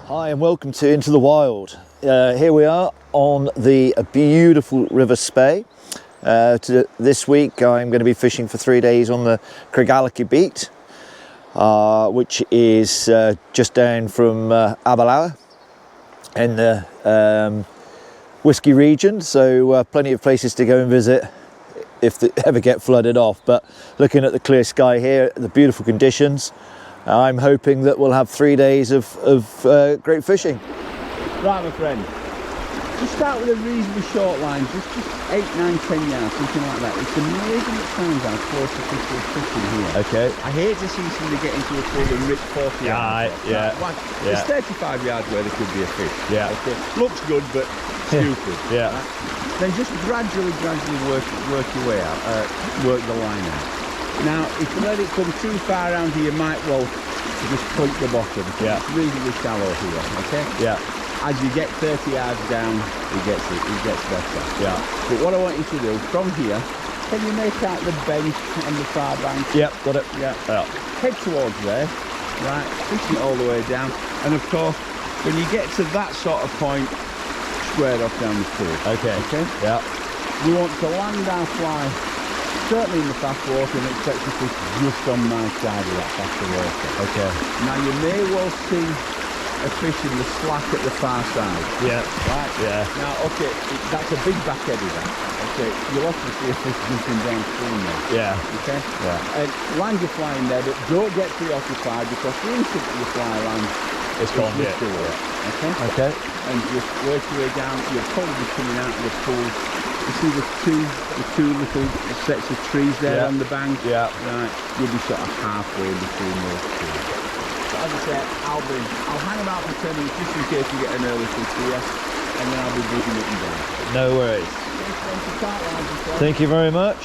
Hi and welcome to Into the Wild. Here we are on the beautiful River Spey. This week I'm going to be fishing for 3 days on the Craigellachie beat, which is just down from Abalawa in the Whiskey region, so plenty of places to go and visit if they ever get flooded off. But looking at the clear sky here, the beautiful conditions, I'm hoping that we'll have 3 days of great fishing. Right, my friend, just start with a reasonably short line, just 8, 9, 10 yards, something like that. It's amazing at times how close the fish are fishing here. Okay. I hate to see somebody get into a pool and rip 40 yards. Yeah. There's 35 yards where there could be a fish. Yeah. Okay. Looks good, but stupid. Yeah. Right? Then just gradually work your way out, work the line out. Now, if you let it come too far around here, you might well just plunk the bottom. Yeah. It's reasonably shallow here, okay? Yeah. As you get 30 yards down, it gets better. Yeah. But what I want you to do, from here, can you make out the bench on the far bank? Yep, got it. Yeah. Yeah. Head towards there, right, fishing it all the way down. And of course, when you get to that sort of point, square off down the pool. Okay. Okay? Yeah. We want to land our fly certainly in the fast water and expect to fish just on my side of that faster water. Okay. Now you may well see a fish in the slack at the far side. Yeah. Right? Yeah. Now, okay, that's a big back eddy that. Okay, you'll often see a fish jumping downstream there. Yeah. Okay? Yeah. And land your fly in there, but don't get preoccupied because the instant that your fly lands, It's gone. just Yeah. away. Okay? Okay. And just work your way down. You're probably coming out of the pool. You see the two little sets of trees there on the bank? Yeah. Right, you'll be sort of halfway between those two. So as I said, I'll hang about for 10 minutes just in case you get an early fish here, and then I'll be digging it and down. No worries. Thank you very much.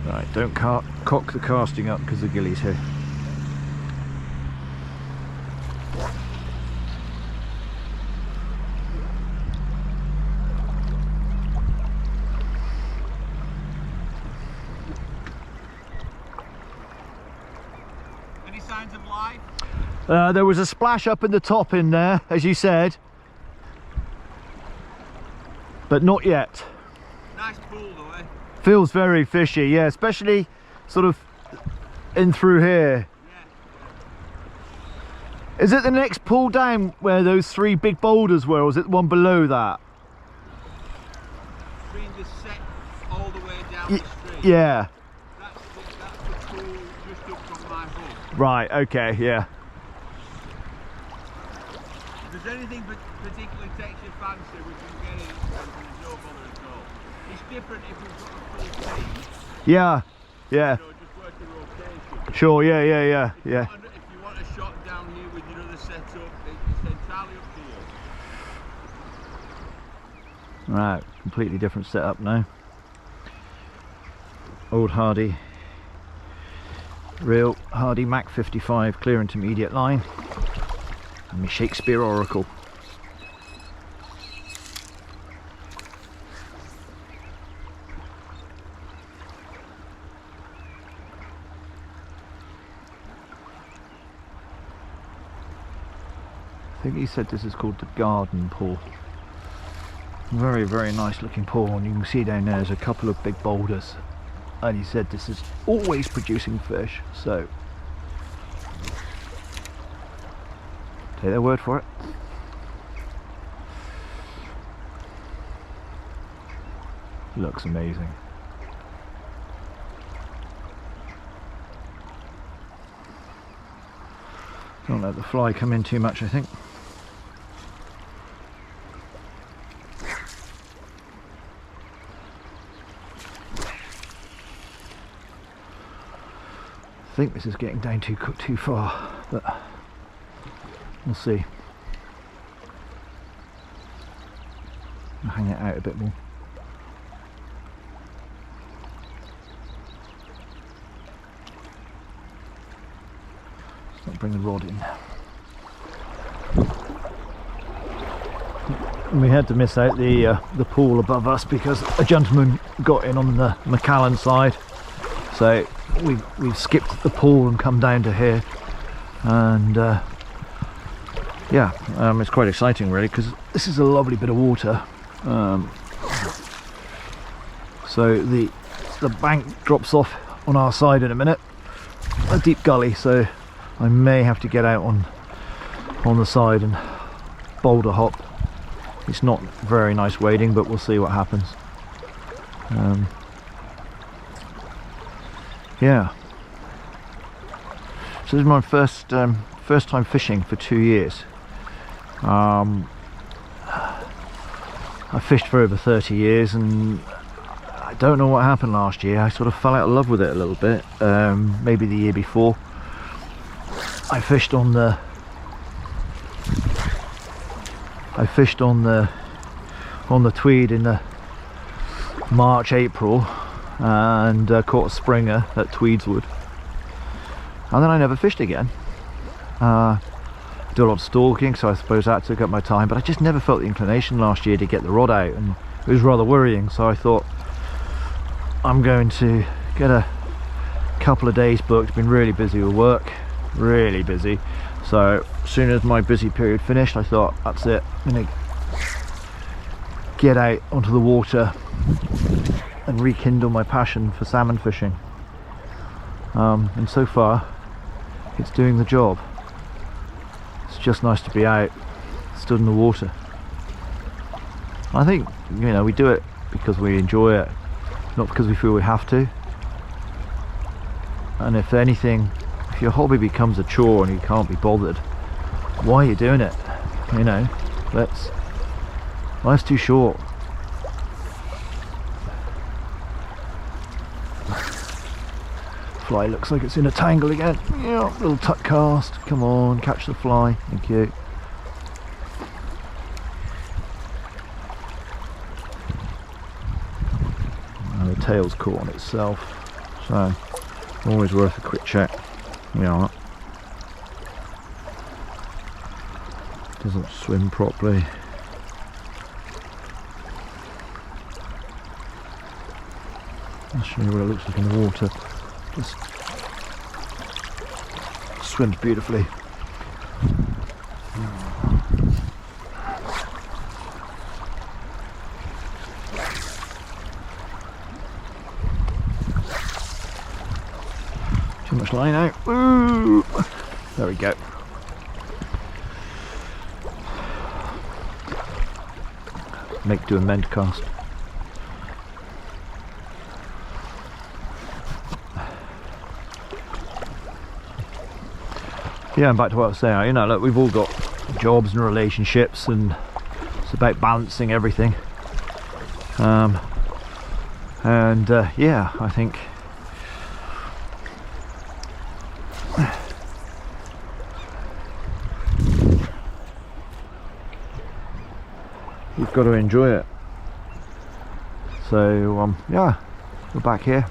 Right, don't cock the casting up because the gilly's here. Any signs of life? There was a splash up in the top in there, as you said, but not yet. Nice pool though, eh? Feels very fishy, yeah, especially sort of in through here. Yeah. Is it the next pull down where those 3 big boulders were, or was it the one below that? Stream just set all the way down the stream. Yeah. That's the pool just up from my hook. Right, okay, yeah. If there's anything particularly takes your fancy, we can get it, there's no bother at all. It's different if we've got a full team. Yeah, yeah. So just work the rotation. Sure, yeah. If you want a shot down here with your other setup, it's entirely up to you. Right, completely different setup now. Old Hardy, real Hardy Mac 55 clear intermediate line, and my Shakespeare Oracle. I think he said this is called the garden pool. Very, very nice looking pool, and you can see down there there's a couple of big boulders, and he said this is always producing fish, so take their word for it. Looks amazing. Don't let the fly come in too much, I think. I think this is getting down too far, but we'll see. I'll hang it out a bit more. Let's not bring the rod in. And we had to miss out the pool above us because a gentleman got in on the Macallan side, so we've skipped the pool and come down to here, and yeah, it's quite exciting really, because this is a lovely bit of water. So the bank drops off on our side in a minute, a deep gully, so I may have to get out on the side and boulder hop. It's not very nice wading, but we'll see what happens. Yeah, so this is my first time fishing for 2 years. I fished for over 30 years, and I don't know what happened last year. I sort of fell out of love with it a little bit. Maybe the year before. I fished on the Tweed in the March, April, and caught a springer at Tweedswood, and then I never fished again. Do a lot of stalking, so I suppose that took up my time, but I just never felt the inclination last year to get the rod out, and it was rather worrying. So I thought, I'm going to get a couple of days booked. Been really busy with work, really busy, so as soon as my busy period finished, I thought, that's it, I'm gonna get out onto the water and rekindle my passion for salmon fishing. And so far it's doing the job. It's just nice to be out, stood in the water. I think, you know, we do it because we enjoy it, not because we feel we have to. And if anything, if your hobby becomes a chore and you can't be bothered, why are you doing it? You know, life's too short. Fly looks like it's in a tangle again. Yeah, little tuck cast. Come on, catch the fly. Thank you. And the tail's caught on itself, so always worth a quick check. Yeah, doesn't swim properly. I'll show you what it looks like in the water. Just swims beautifully. Too much line out. Woo! There we go. Do a mend cast. Yeah, and back to what I was saying, you know, look, we've all got jobs and relationships, and it's about balancing everything. Yeah, I think you've got to enjoy it. So yeah, we're back here.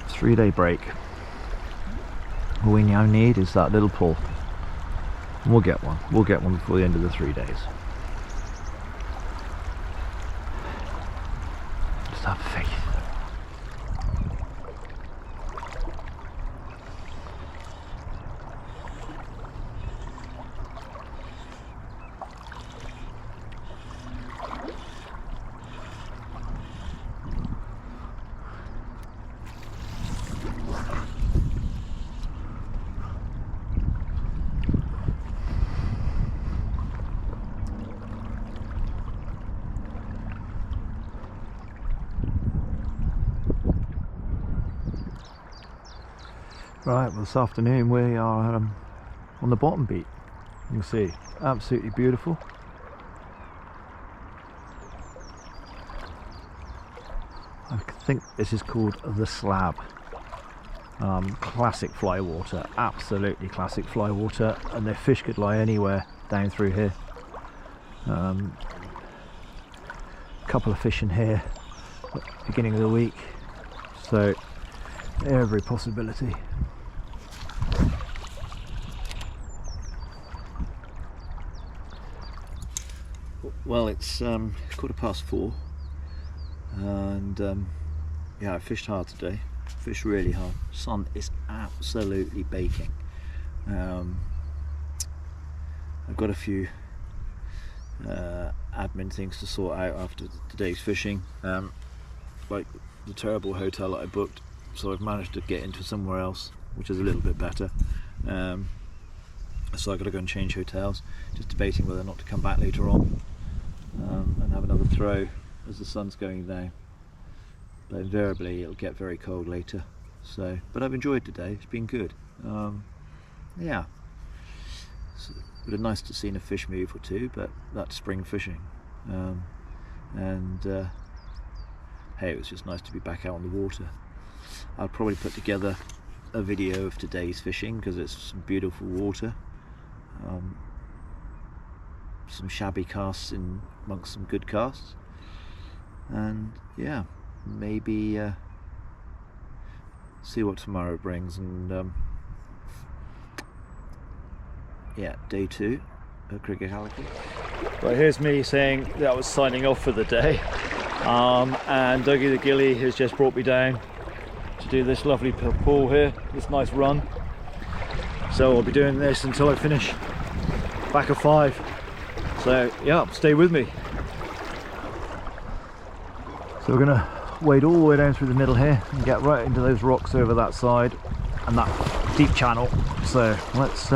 3-day break. All we now need is that little pull, and we'll get one before the end of the 3 days. Just have faith. Right, well, this afternoon we are on the bottom beat. You'll see, absolutely beautiful. I think this is called the Slab. Classic fly water, absolutely classic fly water, and the fish could lie anywhere down through here. Couple of fish in here at the beginning of the week, so every possibility. Well, it's 4:15, and yeah, I fished hard today. Fished really hard. Sun is absolutely baking. I've got a few admin things to sort out after today's fishing, like the terrible hotel that I booked, so I've managed to get into somewhere else which is a little bit better. So I've got to go and change hotels, just debating whether or not to come back later on and have another throw as the sun's going down, but invariably it'll get very cold later. So, but I've enjoyed today, it's been good. Yeah, so it would have nice to have seen a fish move or two, but that's spring fishing. Hey, it was just nice to be back out on the water. I'll probably put together a video of today's fishing because it's some beautiful water, some shabby casts in amongst some good casts, and yeah, maybe see what tomorrow brings. And yeah, day 2 at Craigellachie. Right, here's me saying that I was signing off for the day, and Dougie the Gilly has just brought me down to do this lovely pool here, this nice run. So I'll be doing this until I finish back at 5. So yeah, stay with me. So we're gonna wade all the way down through the middle here and get right into those rocks over that side and that deep channel. So let's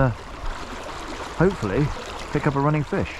hopefully pick up a running fish.